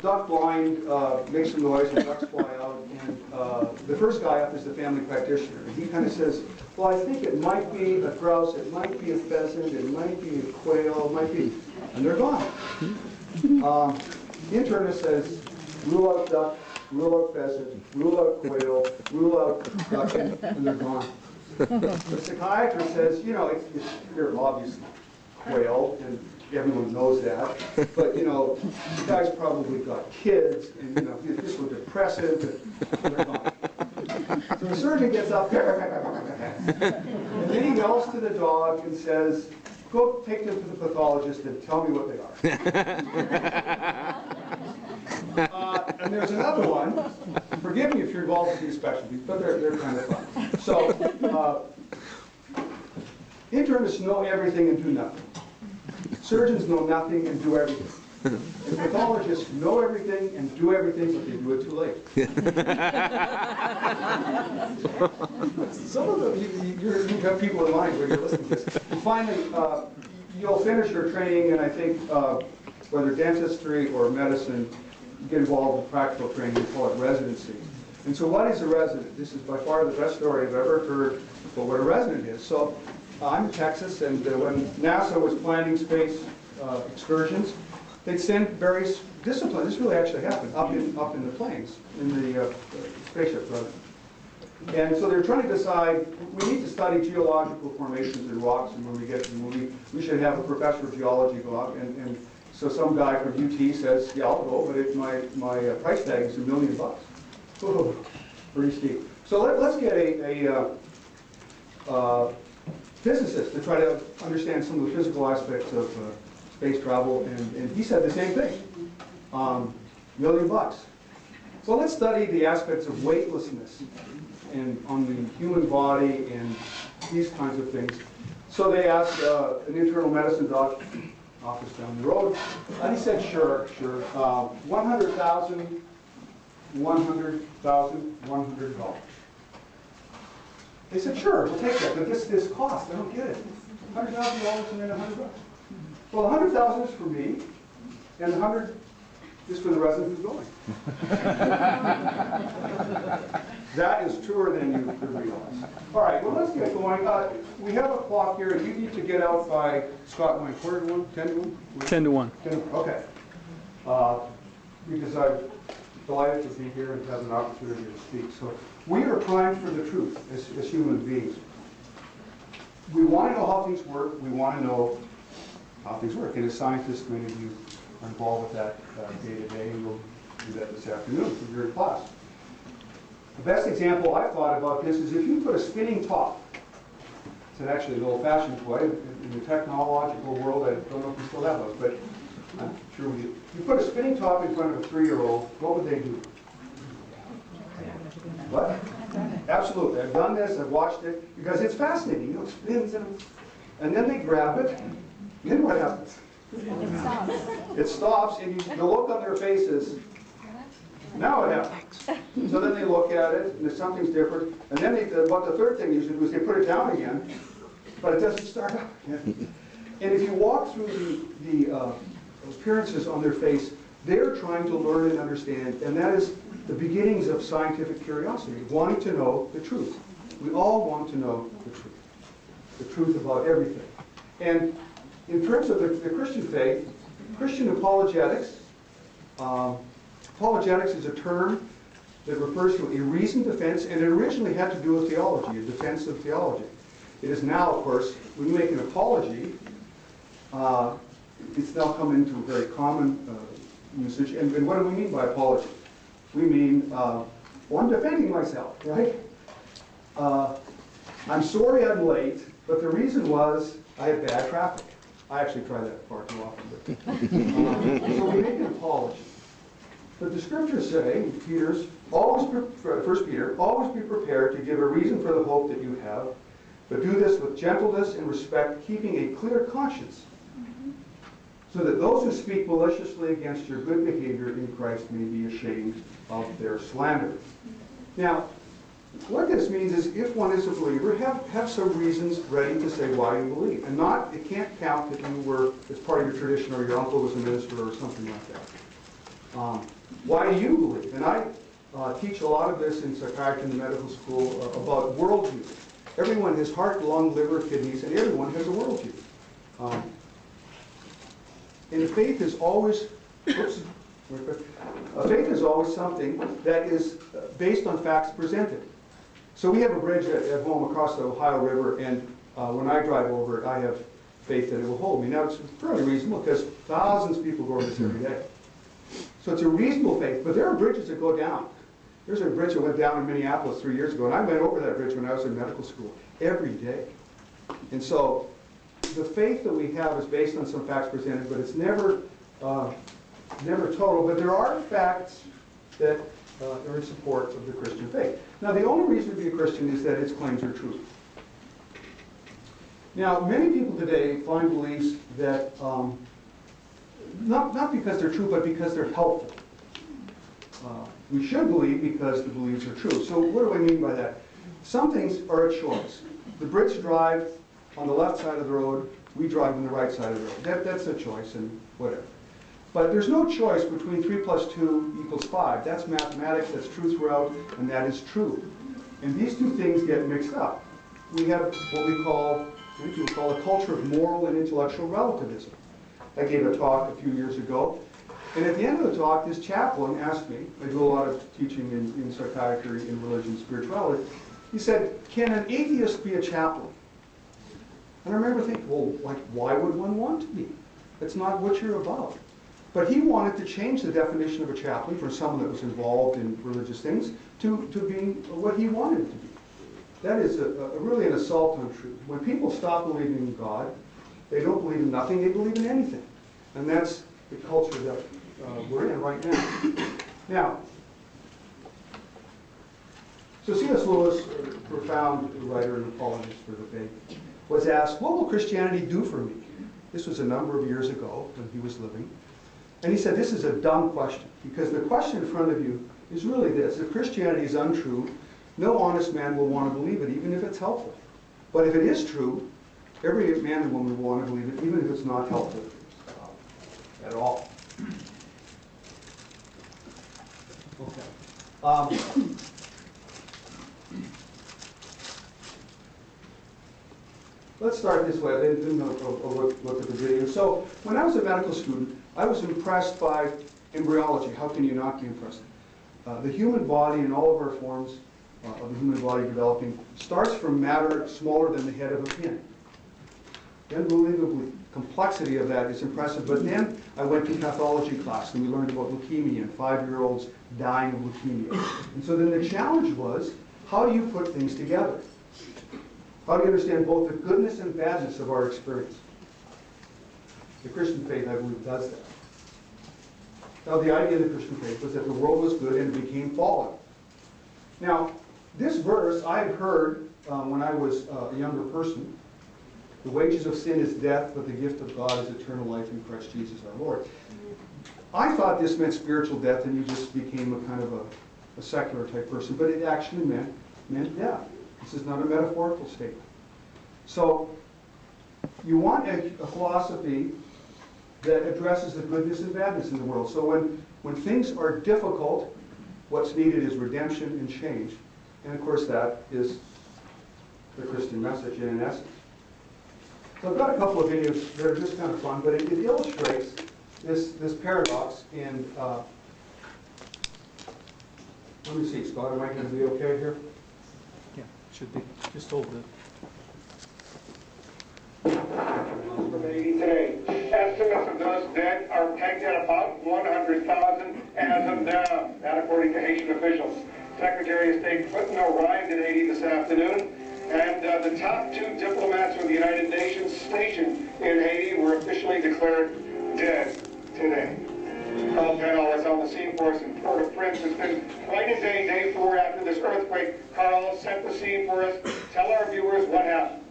duck blind, makes some noise, and ducks fly out. And the first guy up is the family practitioner. And he kind of says, well, I think it might be a grouse, it might be a pheasant, it might be a quail, it might be, and they're gone. The internist says, rule out duck, rule out pheasant, rule out quail, rule out duck, and they're gone. The psychiatrist says, you know, you're obviously quail, and everyone knows that, but you know, the guy's probably got kids, and you know, this was depressive, and they're gone. So the surgeon gets up there, and then he yells to the dog and says, go take them to the pathologist and tell me what they are. And there's another one. Forgive me if you're involved with these specialties, but they're kind of fun. So, internists know everything and do nothing. Surgeons know nothing and do everything. And pathologists know everything and do everything, but they do it too late. Some of them, you have people in mind where you're listening to this. And finally, you'll finish your training, and I think whether dentistry or medicine, you get involved with practical training, we call it residency. And so what is a resident? This is by far the best story I've ever heard about what a resident is. So I'm in Texas, and when NASA was planning space excursions, they'd send various disciplines. This really actually happened up in the planes, in the spaceship, rather. And so they're trying to decide, we need to study geological formations in rocks, and when we get to the movie, we should have a professor of geology go out. And so some guy from UT says, yeah, I'll go, but my price tag is $1 million. Oh, pretty steep. So let's get a physicist to try to understand some of the physical aspects of space travel, and he said the same thing, $1 million. So let's study the aspects of weightlessness and on the human body and these kinds of things. So they asked an internal medicine doc, office down the road, and he said, sure, $100,000, $100,000. They said, sure, we'll take that, but this cost, I don't get it. $100,000 and then $100. Well, $100,000 is for me, and $100 is for the resident who's going. That is truer than you could realize. All right, well, let's get going. We have a clock here, and you need to get out by, Scott, when, quarter to 1, 10 to 1? 10 to 1. 10 to 1, okay. Because I'm delighted to be here and have an opportunity to speak. So we are primed for the truth as human beings. We want to know how things work. We want to know how things work. And as scientists, many of you are involved with that day to day, and we'll do that this afternoon for your class. The best example I've thought about this is if you put a spinning top, it's actually an old-fashioned toy. In the technological world, I don't know if we still have those, but I'm sure we do. You put a spinning top in front of a 3-year-old, what would they do? What? Absolutely. I've done this, I've watched it, because it's fascinating. You know, it spins, and then they grab it, and then what happens? It stops. It stops, and the look on their faces, now it happens. So then they look at it, and something's different, and then what the third thing they usually do is they put it down again, but it doesn't start up again. And if you walk through the appearances on their face, they're trying to learn and understand, and that is the beginnings of scientific curiosity, wanting to know the truth. We all want to know the truth about everything. And in terms of the Christian faith, Christian apologetics, apologetics is a term that refers to a reasoned defense, and it originally had to do with theology, a defense of theology. It is now, of course, when you make an apology, it's now come into very common usage. And what do we mean by apology? We mean, well, I'm defending myself, right? I'm sorry I'm late, but the reason was I had bad traffic. I actually try that far too often. But, so we make an apology. But the scriptures say, Peter's, First Peter, always be prepared to give a reason for the hope that you have, but do this with gentleness and respect, keeping a clear conscience, so that those who speak maliciously against your good behavior in Christ may be ashamed of their slander. Now, what this means is if one is a believer, have some reasons ready to say why you believe. And it can't count that you were, as part of your tradition, or your uncle was a minister or something like that. Why do you believe? And I teach a lot of this in psychiatry in the medical school about worldview. Everyone has heart, lung, liver, kidneys, and everyone has a worldview. And faith is always, faith is always something that is based on facts presented. So we have a bridge at home across the Ohio River, and when I drive over it, I have faith that it will hold me. Now, it's fairly reasonable because thousands of people go over this every day. So it's a reasonable faith, but there are bridges that go down. There's a bridge that went down in Minneapolis 3 years ago, and I went over that bridge when I was in medical school every day. And so the faith that we have is based on some facts presented, but it's never total. But there are facts that are in support of the Christian faith. Now, the only reason to be a Christian is that its claims are true. Now, many people today find beliefs that, not because they're true, but because they're helpful. We should believe because the beliefs are true. So what do I mean by that? Some things are a choice. The Brits drive on the left side of the road, we drive on the right side of the road. That's a choice, and whatever. But there's no choice between 3 plus 2 equals 5. That's mathematics, that's true throughout, and that is true. And these two things get mixed up. We have what we call, many people call a culture of moral and intellectual relativism. I gave a talk a few years ago, and at the end of the talk, this chaplain asked me, I do a lot of teaching in psychiatry, in religion, spirituality, he said, can an atheist be a chaplain? And I remember thinking, well, like, why would one want to be? That's not what you're about. But he wanted to change the definition of a chaplain from someone that was involved in religious things to being what he wanted it to be. That is really an assault on truth. When people stop believing in God, they don't believe in nothing, they believe in anything. And that's the culture that we're in right now. Now, so C.S. Lewis, a profound writer and apologist for the faith, was asked, what will Christianity do for me? This was a number of years ago when he was living. And he said, this is a dumb question, because the question in front of you is really this. If Christianity is untrue, no honest man will want to believe it, even if it's helpful. But if it is true, every man and woman will want to believe it, even if it's not helpful at all. Okay. Let's start this way. I didn't look at the video. So when I was a medical student, I was impressed by embryology. How can you not be impressed? The human body and all of our forms of the human body developing starts from matter smaller than the head of a pin. The unbelievable complexity of that is impressive. But then I went to pathology class and we learned about leukemia and 5-year-olds dying of leukemia. And so then the challenge was, how do you put things together? How do you understand both the goodness and badness of our experience? The Christian faith, I believe, does that. Now, the idea of the Christian faith was that the world was good and it became fallen. Now, this verse I had heard when I was a younger person. The wages of sin is death, but the gift of God is eternal life in Christ Jesus our Lord. I thought this meant spiritual death and you just became a kind of a secular type person, but it actually meant death. This is not a metaphorical statement. So you want a philosophy that addresses the goodness and badness in the world. So when things are difficult, what's needed is redemption and change. And of course that is the Christian message in essence. So I've got a couple of videos that are just kind of fun, but it illustrates this paradox. And let me see, Scott, am I going to be okay here? Yeah, should be. Just hold it. From 80 today. Estimates of those dead are pegged at about 100,000 as of now, that according to Haitian officials. Secretary of State Clinton arrived at Haiti this afternoon, and the top 2 diplomats from the United Nations stationed in Haiti were officially declared dead today. Carl Penall is on the scene for us in Port-au-Prince. It's been quite a day, day 4 after this earthquake. Carl, set the scene for us. Tell our viewers what happened.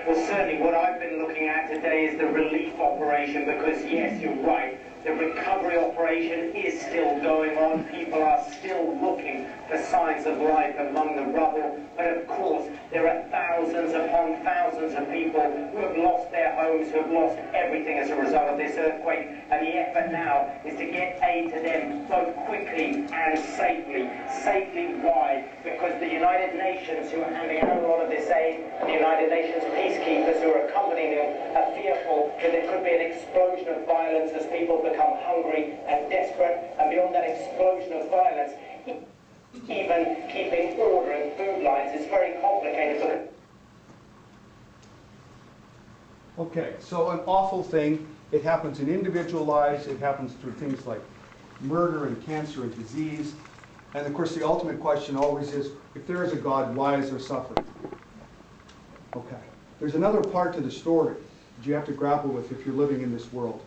Well, certainly what I've been looking at today is the relief operation because, yes, you're right, The recovery operation is still going on. People are still looking for signs of life among the rubble. But of course, there are thousands upon thousands of people who have lost their homes, who have lost everything as a result of this earthquake. And the effort now is to get aid to them both quickly and safely. Safely, why? Because the United Nations, who are handing out a lot of this aid, and the United Nations peacekeepers who are accompanying them, are fearful that there could be an explosion of violence as people become hungry and desperate. And beyond that explosion of violence, even keeping order and food lines is very complicated. Okay, so an awful thing. It happens in individual lives. It happens through things like murder and cancer and disease. And of course, the ultimate question always is, if there is a God, why is there suffering? Okay. There's another part to the story that you have to grapple with if you're living in this world.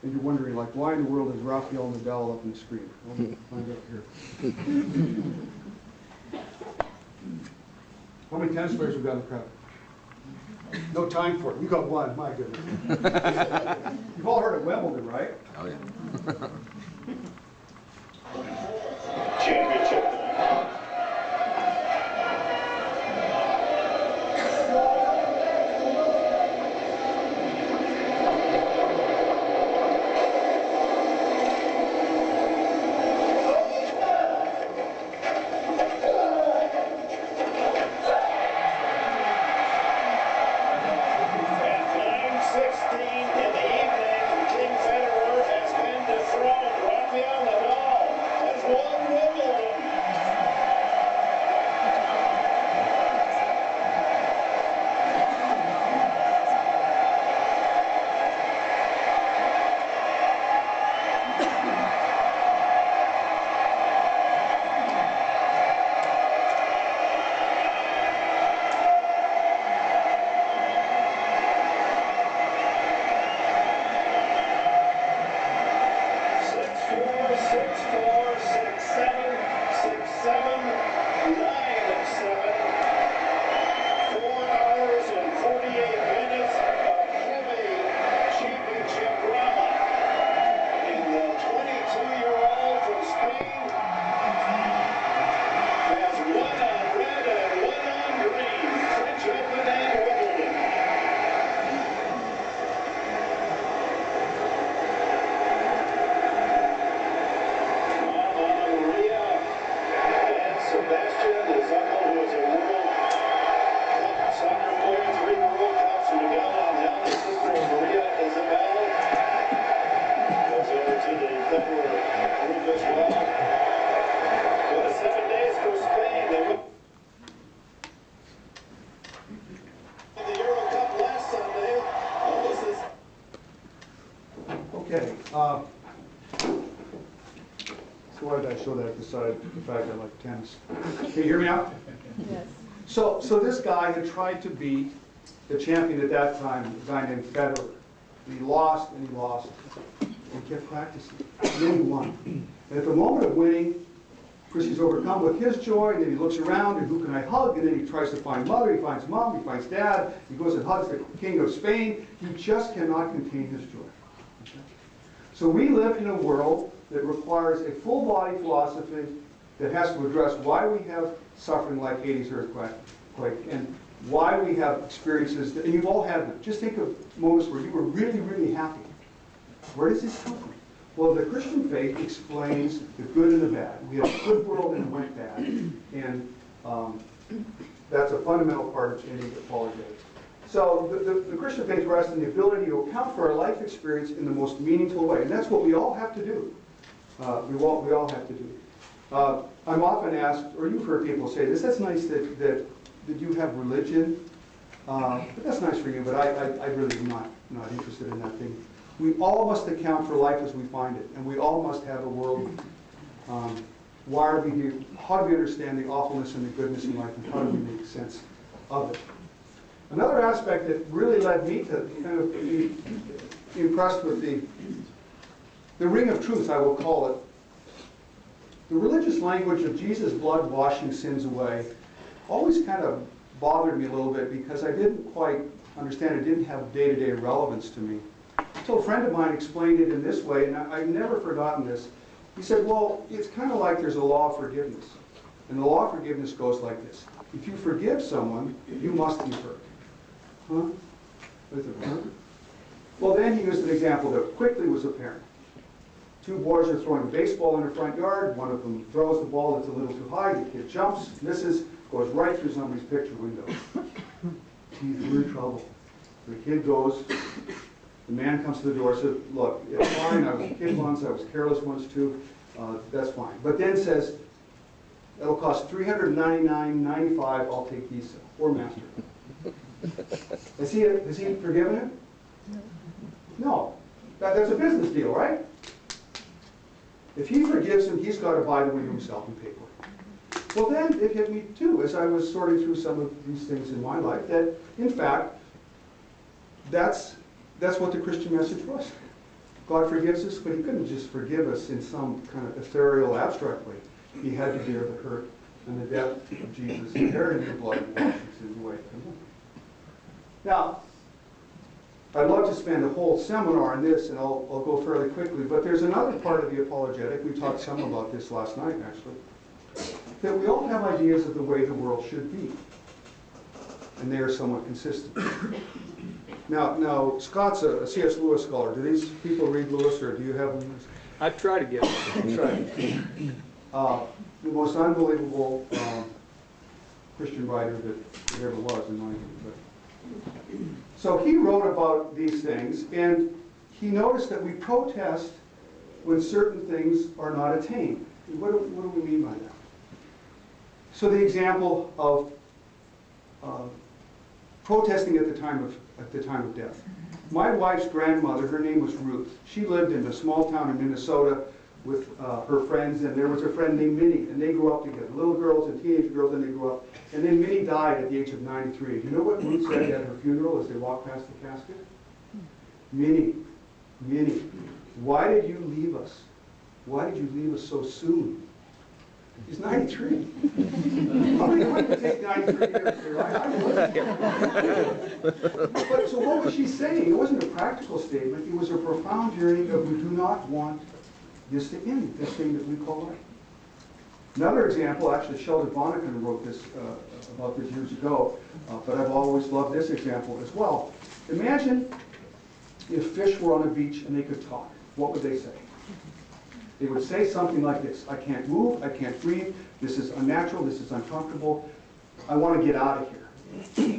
And you're wondering, like, why in the world is Raphael Nadal up on the screen? Well, we'll find out here. How many tennis players we got in the crowd? No time for it. We got one. My goodness. You've all heard of Wimbledon, right? Oh, yeah. Championship. Okay. So why did I show that beside the fact I like tennis? Can you hear me out? Yes. So this guy had tried to beat the champion at that time, a guy named Federer. And he lost and he lost and kept practicing. And then he won. And at the moment of winning, of course, he's overcome with his joy, and then he looks around, and who can I hug? And then he tries to find mother, he finds mom, he finds dad, he goes and hugs the king of Spain. He just cannot contain his joy. Okay? So we live in a world that requires a full-body philosophy that has to address why we have suffering like Hades earthquake, and why we have experiences, and you've all had them. Just think of moments where you were really, really happy. Where does this come from? Well, the Christian faith explains the good and the bad. We have a good world and it went bad. And that's a fundamental part of any apologetic. So the Christian faith rests in the ability to account for our life experience in the most meaningful way. And that's what we all have to do. We all have to do. I'm often asked, or you've heard people say this, that's nice that you have religion. But that's nice for you, but I really am not interested in that thing. We all must account for life as we find it, and we all must have a world. Why are we here? How do we understand the awfulness and the goodness in life, and how do we make sense of it? Another aspect that really led me to kind of be impressed with the ring of truth, I will call it. The religious language of Jesus' blood washing sins away always kind of bothered me a little bit because I didn't quite understand it, didn't have day-to-day relevance to me. So a friend of mine explained it in this way, and I've never forgotten this. He said, well, it's kind of like there's a law of forgiveness. And the law of forgiveness goes like this. If you forgive someone, you must be hurt. Huh? With a huh? Well, then he used an example that quickly was apparent. Two boys are throwing a baseball in the front yard. One of them throws the ball that's a little too high. The kid jumps, misses, goes right through somebody's picture window. He's in trouble. The kid goes. The man comes to the door and says, look, it's fine. I was a kid once. I was careless once too. That's fine. But then says, that'll cost $399.95. I'll take Visa or Master. Has he forgiven him? No. That's a business deal, right? If he forgives him, he's got to buy the window himself and pay for it. Well, then it hit me too, as I was sorting through some of these things in my life, that in fact, that's what the Christian message was. God forgives us, but he couldn't just forgive us in some kind of ethereal, abstract way. He had to bear the hurt and the death of Jesus, inherited the blood and washes his way. Now, I'd love to spend a whole seminar on this, and I'll go fairly quickly, but there's another part of the apologetic, we talked some about this last night actually, that we all have ideas of the way the world should be, and they are somewhat consistent. Now Scott's a C.S. Lewis scholar. Do these people read Lewis, or do you have them? I try to get it. The most unbelievable Christian writer that there ever was, in my opinion. So he wrote about these things, and he noticed that we protest when certain things are not attained. What do we mean by that? So the example of protesting at the time of death. My wife's grandmother, her name was Ruth. She lived in a small town in Minnesota with her friends, and there was a friend named Minnie, and they grew up together. Little girls and teenage girls, and they grew up. And then Minnie died at the age of 93. Do you know what Ruth said at her funeral as they walked past the casket? Minnie, why did you leave us? Why did you leave us so soon? He's 93. How many would take 93 years here? I would. But so what was she saying? It wasn't a practical statement. It was a profound yearning of we do not want this to end, this thing that we call life. Another example, actually Sheldon Vonnegut wrote this about this years ago, but I've always loved this example as well. Imagine if fish were on a beach and they could talk. What would they say? They would say something like this: I can't move, I can't breathe, this is unnatural, this is uncomfortable, I want to get out of here.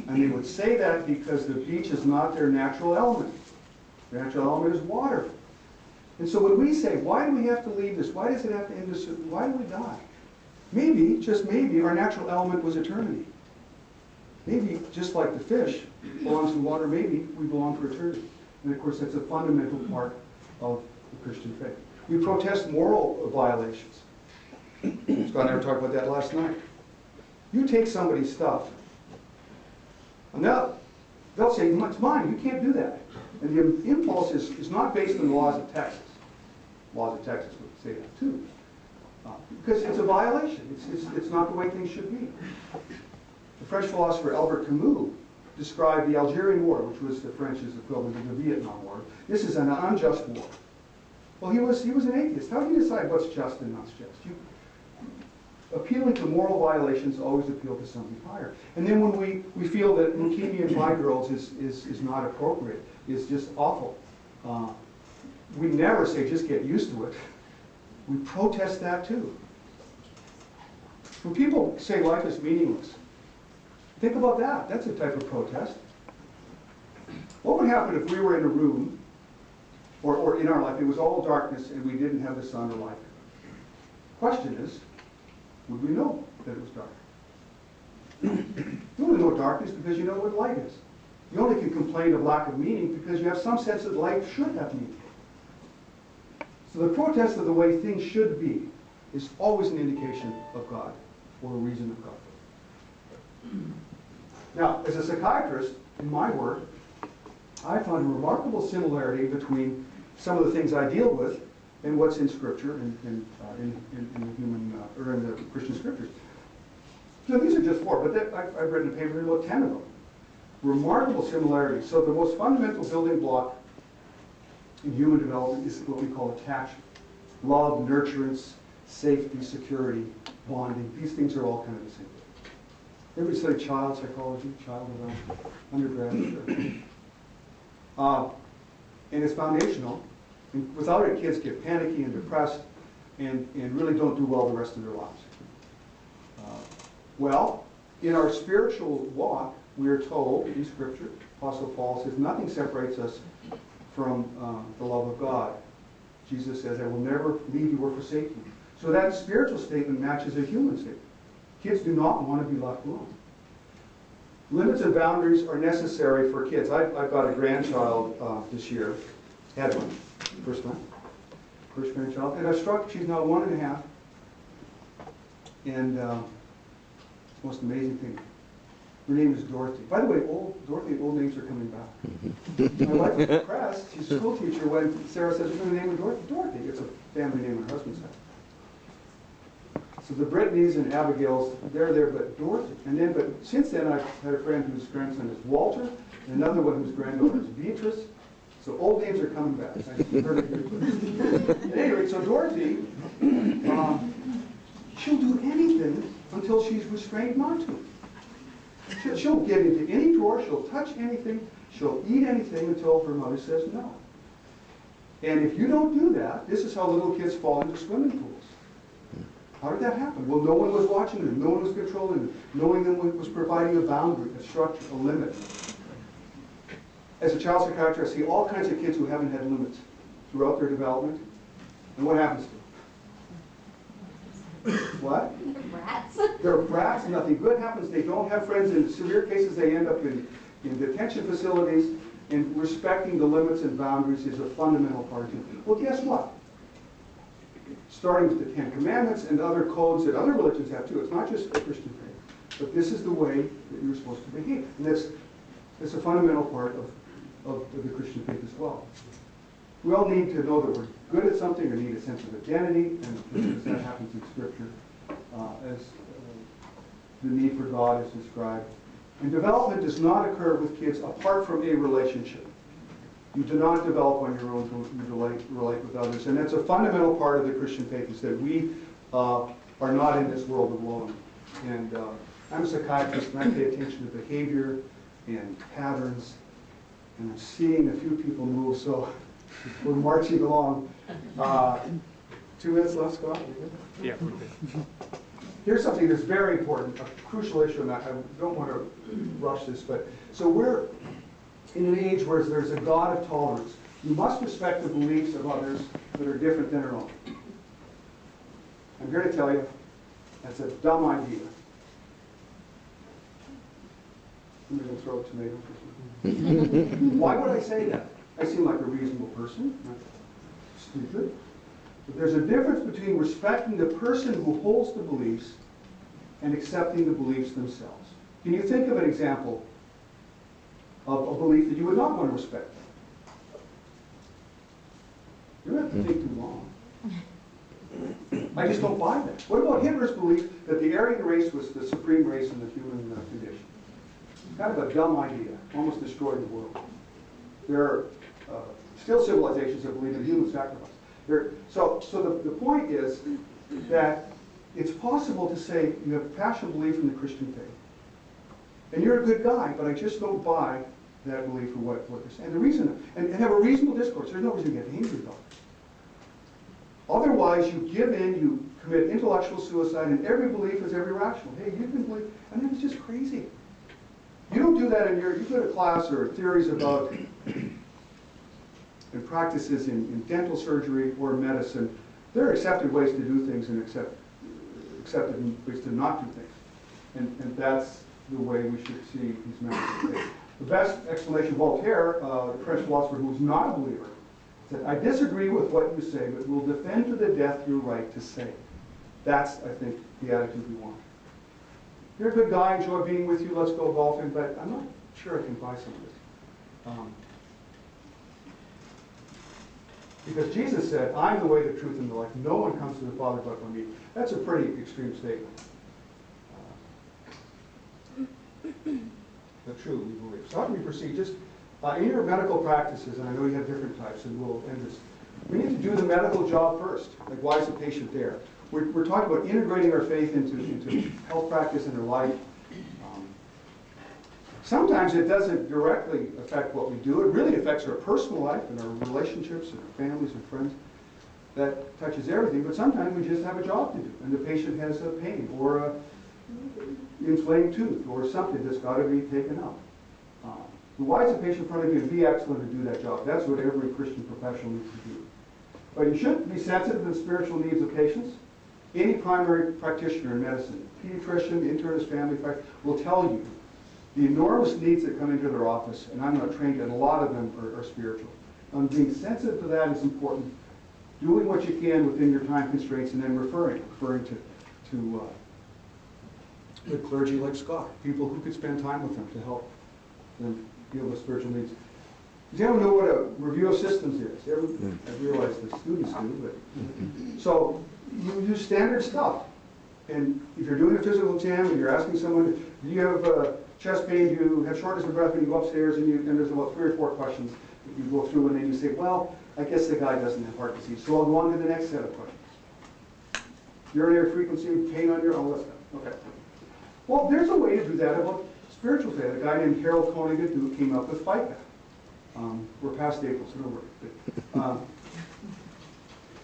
And they would say that because the beach is not their natural element. Their natural element is water. And so when we say, why do we have to leave this? Why does it have to end this? Why do we die? Maybe, just maybe, our natural element was eternity. Maybe, just like the fish belongs to water, maybe we belong for eternity. And of course, that's a fundamental part of the Christian faith. We protest moral violations. Scott and I were talking about that last night. You take somebody's stuff, and they'll say, it's mine, you can't do that. And the impulse is not based on the laws of Texas. Laws of Texas would say that too. Because it's a violation. It's not the way things should be. The French philosopher Albert Camus described the Algerian War, which was the French's equivalent of the Vietnam War. This is an unjust war. Well, he was an atheist. How do you decide what's just and not just? Appealing to moral violations always appeal to something higher. And then when we feel that leukemia in 5-year-olds is not appropriate, is just awful, we never say just get used to it. We protest that too. When people say life is meaningless, think about that. That's a type of protest. What would happen if we were in a room, or in our life, it was all darkness and we didn't have the sun or light? Question is, would we know that it was dark? You only know darkness because you know what light is. You only can complain of lack of meaning because you have some sense that life should have meaning. So the protest of the way things should be is always an indication of God or a reason of God. Now, as a psychiatrist, in my work, I found a remarkable similarity between some of the things I deal with and what's in Scripture and in the human or in the Christian Scriptures. So these are just 4, but I've written a paper, there are about 10 of them. Remarkable similarities. So the most fundamental building block in human development is what we call attachment. Love, nurturance, safety, security, bonding. These things are all kind of the same. Everybody study child psychology, child development, undergrad. And it's foundational. And without it, kids get panicky and depressed and really don't do well the rest of their lives. Well, in our spiritual walk, we are told in Scripture, Apostle Paul says, nothing separates us from the love of God. Jesus says, I will never leave you or forsake you. So that spiritual statement matches a human statement. Kids do not want to be left alone. Limits and boundaries are necessary for kids. I've got a grandchild this year. Had one. First grandchild. And I struck, she's now 1.5. And it's the most amazing thing. Her name is Dorothy. By the way, Dorothy, old names are coming back. My wife was impressed. She's a school teacher when Sarah says, we're going to name her Dorothy. Dorothy. It's a family name on her husband's side. So the Brittany's and Abigail's, they're there, but Dorothy. But since then, I've had a friend whose grandson is Walter, and another one whose granddaughter is Beatrice. So old names are coming back. I heard it here. At any rate, so Dorothy, she'll do anything until she's restrained not to. She'll get into any drawer, she'll touch anything, she'll eat anything until her mother says no. And if you don't do that, this is how little kids fall into swimming pools. How did that happen? Well, no one was watching them, no one was controlling them. Knowing them was providing a boundary, a structure, a limit. As a child psychiatrist, I see all kinds of kids who haven't had limits throughout their development. And what happens to them? What? Brats. They're brats, nothing good happens, they don't have friends. In severe cases, they end up in detention facilities, and respecting the limits and boundaries is a fundamental part of it. Well, guess what? Starting with the Ten Commandments and other codes that other religions have too. It's not just the Christian faith, but this is the way that you're supposed to behave. And that's a fundamental part of the Christian faith as well. We all need to know that we're good at something or need a sense of identity, and that happens in Scripture as the need for God is described. And development does not occur with kids apart from a relationship. You do not develop on your own to relate with others. And that's a fundamental part of the Christian faith, is that we are not in this world alone. And I'm a psychiatrist, and I pay attention to behavior and patterns, and I'm seeing a few people move, so we're marching along. 2 minutes left, Scott? Yeah, we're good. Here's something that's very important, a crucial issue, and I don't want to rush this, but so we're in an age where there's a God of tolerance. You must respect the beliefs of others that are different than your own. I'm here to tell you, that's a dumb idea. I'm going to throw a tomato for something. Why would I say that? I seem like a reasonable person, not stupid. But there's a difference between respecting the person who holds the beliefs and accepting the beliefs themselves. Can you think of an example of a belief that you would not want to respect? You don't have to think too long. I just don't buy that. What about Hitler's belief that the Aryan race was the supreme race in the human condition? Kind of a dumb idea, almost destroyed the world. There are still civilizations that believe in human sacrifice. So the point is that it's possible to say you have passionate belief in the Christian faith, and you're a good guy, but I just don't buy that belief for what you're saying. The reason, and have a reasonable discourse. There's no reason to get angry about it. Otherwise, you give in, you commit intellectual suicide, and every belief is irrational. Hey, you can believe, and then it's just crazy. You don't do that you go to class or theories about and practices in dental surgery or medicine. There are accepted ways to do things and accepted ways to not do things. And that's the way we should see these matters of faith. The best explanation, Voltaire, the French philosopher who was not a believer, said, I disagree with what you say, but will defend to the death your right to say. That's, I think, the attitude we want. You're a good guy, enjoy being with you, let's go golfing, but I'm not sure I can buy some of this. Because Jesus said, I'm the way, the truth, and the life. No one comes to the Father but by me. That's a pretty extreme statement. But true, we believe. So how do we proceed? Just In your medical practices, and I know you have different types, and we'll end this, we need to do the medical job first. Like, why is the patient there? We're talking about integrating our faith into health practice and their life. Sometimes it doesn't directly affect what we do. It really affects our personal life and our relationships and our families and friends. That touches everything, but sometimes we just have a job to do, and the patient has a pain or a inflamed tooth or something that's got to be taken up. Why is the patient in front of you and be excellent to do that job? That's what every Christian professional needs to do. But you should be sensitive to the spiritual needs of patients. Any primary practitioner in medicine, pediatrician, internist, family practitioner, will tell you the enormous needs that come into their office, and I'm not trained, and a lot of them are spiritual. Being sensitive to that is important. Doing what you can within your time constraints, and then referring to good clergy like Scott, people who could spend time with them to help them deal with spiritual needs. Does anyone know what a review of systems is? I realize the students do, but so you use standard stuff. And if you're doing a physical exam and you're asking someone, do you have chest pain, do you have shortness of breath when you go upstairs, and there's about 3 or 4 questions that you go through, and then you say, well, I guess the guy doesn't have heart disease, so I'll go on to the next set of questions. Urinary frequency, pain on your, all that stuff. Okay. Well, there's a way to do that about spiritual faith. A guy named Harold Koenigsegg came up with FICA. We're past April, so don't worry.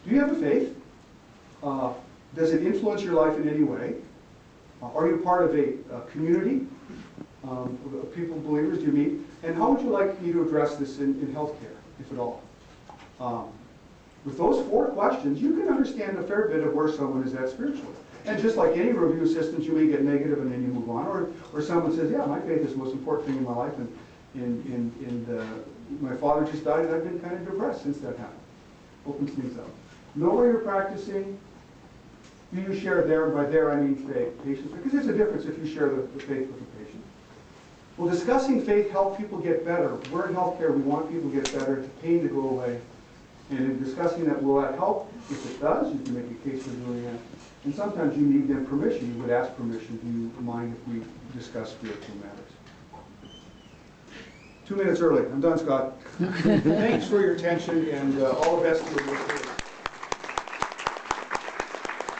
Do you have a faith? Does it influence your life in any way? Are you part of a community of people, believers, do you meet? And how would you like me to address this in healthcare, if at all? With those 4 questions, you can understand a fair bit of where someone is at spiritually. And just like any review systems, you may get negative and then you move on. Or someone says, yeah, my faith is the most important thing in my life, and my father just died and I've been kind of depressed since that happened. Opens things up. Know where you're practicing. Do you share there? And by there I mean faith, patients. Because there's a difference if you share the faith with the patient. Will discussing faith help people get better? We're in healthcare, we want people to get better, the pain to go away. And in discussing that, will that help? If it does, you can make a case for doing that. And sometimes you need then permission. You would ask permission. Do you mind if we discuss spiritual matters? 2 minutes early. I'm done, Scott. Thanks for your attention, and all the best to you.